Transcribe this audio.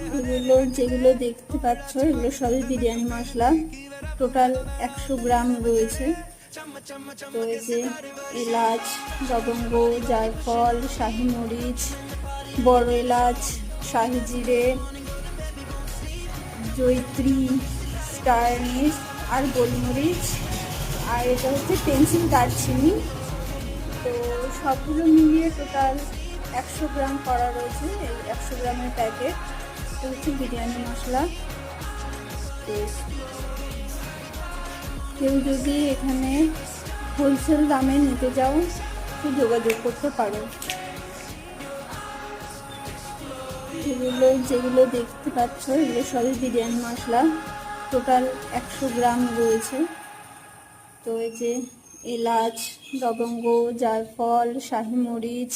এগুলো যেগুলো দেখতে পাচ্ছ এগুলো সবই বিরিয়ানি মশলা। টোটাল 100 গ্রাম রয়েছে। তো এই যে এলাচ, লবঙ্গ, জায়ফল, শাহি মরিচ, বড় এলাচ, শাহি জিরে, জয়িত্রী, স্টার অ্যানিস আর গোলমরিচ, আর এটা হচ্ছে পেন্সিল দারচিনি। তো সবগুলো মিলিয়ে টোটাল 100 গ্রাম করা রয়েছে। এই 100 গ্রামের প্যাকেট হচ্ছে বিরিয়ানি মশলা। তো কেউ যদি এখানে হোলসেল দামে নিতে চাও তো যোগাযোগ করতে পারো। যেগুলো দেখতে পাচ্ছ এগুলো সবই বিরিয়ানি মশলা। টোটাল 100 গ্রাম রয়েছে। তো এই যে এলাচ, লবঙ্গ, জায়ফল, শাহি মরিচ,